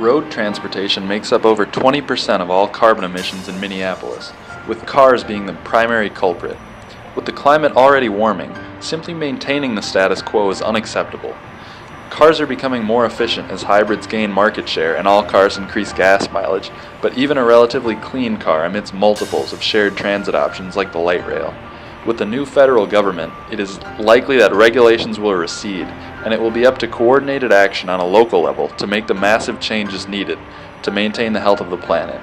Road transportation makes up over 20% of all carbon emissions in Minneapolis, with cars being the primary culprit. With the climate already warming, simply maintaining the status quo is unacceptable. Cars are becoming more efficient as hybrids gain market share and all cars increase gas mileage, but even a relatively clean car emits multiples of shared transit options like the light rail. With the new federal government, it is likely that regulations will recede, and it will be up to coordinated action on a local level to make the massive changes needed to maintain the health of the planet.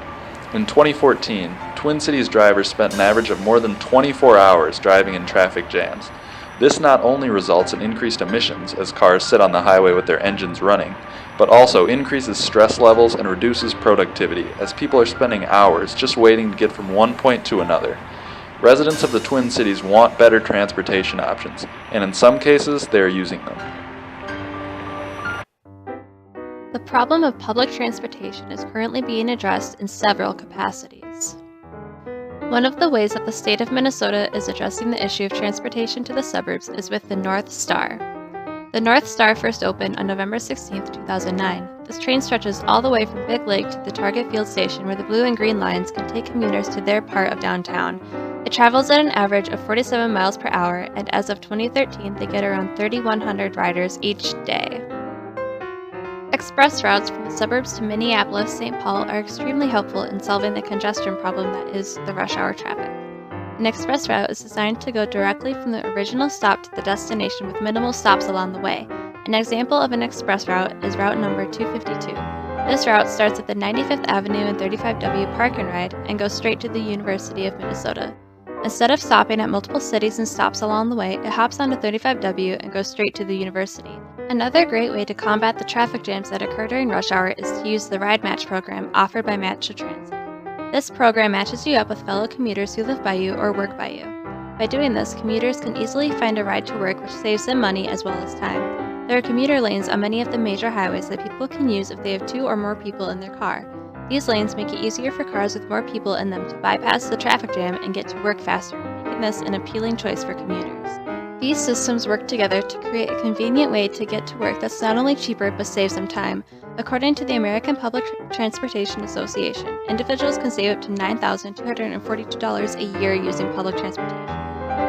In 2014, Twin Cities drivers spent an average of more than 24 hours driving in traffic jams. This not only results in increased emissions as cars sit on the highway with their engines running, but also increases stress levels and reduces productivity as people are spending hours just waiting to get from one point to another. Residents of the Twin Cities want better transportation options, and in some cases, they are using them. The problem of public transportation is currently being addressed in several capacities. One of the ways that the state of Minnesota is addressing the issue of transportation to the suburbs is with the North Star. The North Star first opened on November 16, 2009. This train stretches all the way from Big Lake to the Target Field Station where the blue and green lines can take commuters to their part of downtown. It travels at an average of 47 miles per hour, and as of 2013, they get around 3,100 riders each day. Express routes from the suburbs to Minneapolis, St. Paul are extremely helpful in solving the congestion problem that is the rush hour traffic. An express route is designed to go directly from the original stop to the destination with minimal stops along the way. An example of an express route is route number 252. This route starts at the 95th Avenue and 35W Park and Ride and goes straight to the University of Minnesota. Instead of stopping at multiple cities and stops along the way, it hops onto 35W and goes straight to the university. Another great way to combat the traffic jams that occur during rush hour is to use the Ride Match program offered by Matcha Transit. This program matches you up with fellow commuters who live by you or work by you. By doing this, commuters can easily find a ride to work, which saves them money as well as time. There are commuter lanes on many of the major highways that people can use if they have 2 or more people in their car. These lanes make it easier for cars with more people in them to bypass the traffic jam and get to work faster, making this an appealing choice for commuters. These systems work together to create a convenient way to get to work that's not only cheaper but saves them time. According to the American Public Transportation Association, individuals can save up to $9,242 a year using public transportation.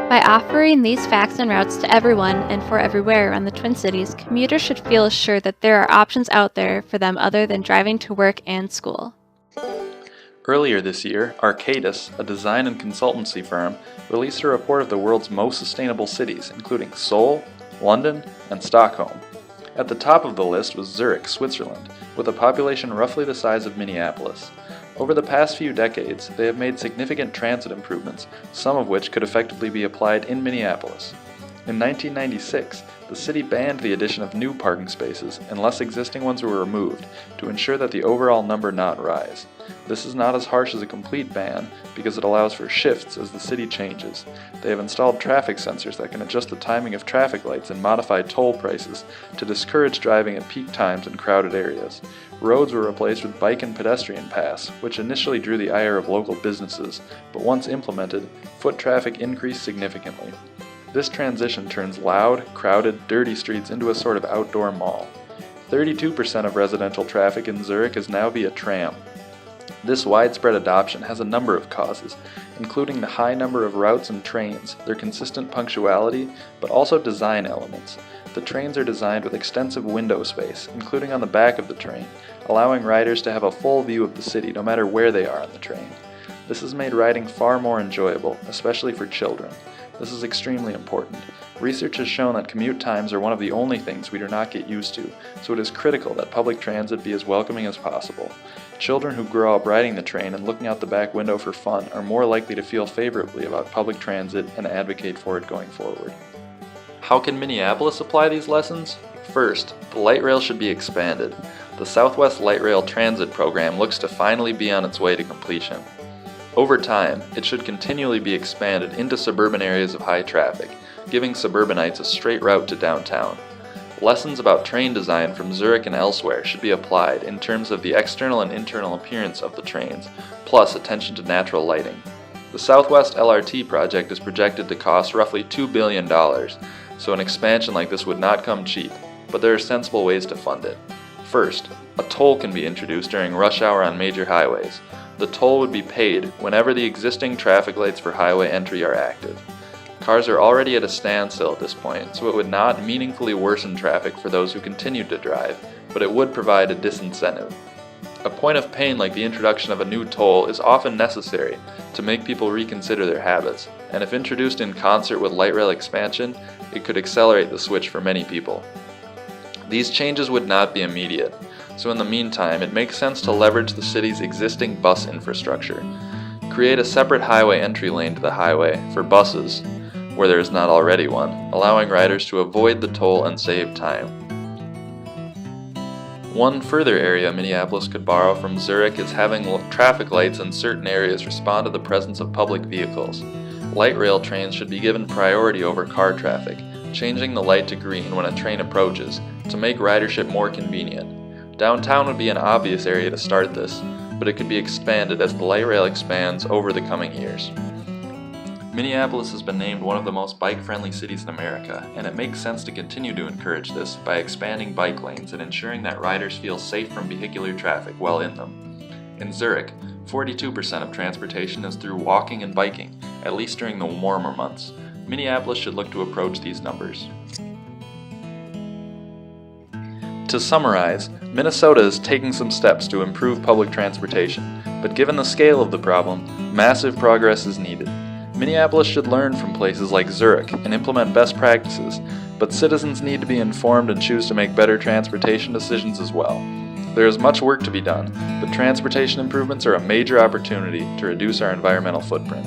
By offering these facts and routes to everyone and for everywhere around the Twin Cities, commuters should feel assured that there are options out there for them other than driving to work and school. Earlier this year, Arcadis, a design and consultancy firm, released a report of the world's most sustainable cities, including Seoul, London, and Stockholm. At the top of the list was Zurich, Switzerland, with a population roughly the size of Minneapolis. Over the past few decades, they have made significant transit improvements, some of which could effectively be applied in Minneapolis. In 1996, the city banned the addition of new parking spaces unless existing ones were removed to ensure that the overall number not rise. This is not as harsh as a complete ban because it allows for shifts as the city changes. They have installed traffic sensors that can adjust the timing of traffic lights and modify toll prices to discourage driving at peak times in crowded areas. Roads were replaced with bike and pedestrian paths, which initially drew the ire of local businesses, but once implemented, foot traffic increased significantly. This transition turns loud, crowded, dirty streets into a sort of outdoor mall. 32% of residential traffic in Zurich is now via tram. This widespread adoption has a number of causes, including the high number of routes and trains, their consistent punctuality, but also design elements. The trains are designed with extensive window space, including on the back of the train, allowing riders to have a full view of the city no matter where they are on the train. This has made riding far more enjoyable, especially for children. This is extremely important. Research has shown that commute times are one of the only things we do not get used to, so it is critical that public transit be as welcoming as possible. Children who grow up riding the train and looking out the back window for fun are more likely to feel favorably about public transit and advocate for it going forward. How can Minneapolis apply these lessons? First, the light rail should be expanded. The Southwest Light Rail Transit program looks to finally be on its way to completion. Over time, it should continually be expanded into suburban areas of high traffic, giving suburbanites a straight route to downtown. Lessons about train design from Zurich and elsewhere should be applied in terms of the external and internal appearance of the trains, plus attention to natural lighting. The Southwest LRT project is projected to cost roughly $2 billion, so an expansion like this would not come cheap, but there are sensible ways to fund it. First, a toll can be introduced during rush hour on major highways. The toll would be paid whenever the existing traffic lights for highway entry are active. Cars are already at a standstill at this point, so it would not meaningfully worsen traffic for those who continued to drive, but it would provide a disincentive. A point of pain like the introduction of a new toll is often necessary to make people reconsider their habits, and if introduced in concert with light rail expansion, it could accelerate the switch for many people. These changes would not be immediate, so in the meantime, it makes sense to leverage the city's existing bus infrastructure. Create a separate highway entry lane to the highway for buses, where there is not already one, allowing riders to avoid the toll and save time. One further area Minneapolis could borrow from Zurich is having traffic lights in certain areas respond to the presence of public vehicles. Light rail trains should be given priority over car traffic, changing the light to green when a train approaches, to make ridership more convenient. Downtown would be an obvious area to start this, but it could be expanded as the light rail expands over the coming years. Minneapolis has been named one of the most bike-friendly cities in America, and it makes sense to continue to encourage this by expanding bike lanes and ensuring that riders feel safe from vehicular traffic while in them. In Zurich, 42% of transportation is through walking and biking, at least during the warmer months. Minneapolis should look to approach these numbers. To summarize, Minnesota is taking some steps to improve public transportation, but given the scale of the problem, massive progress is needed. Minneapolis should learn from places like Zurich and implement best practices, but citizens need to be informed and choose to make better transportation decisions as well. There is much work to be done, but transportation improvements are a major opportunity to reduce our environmental footprint.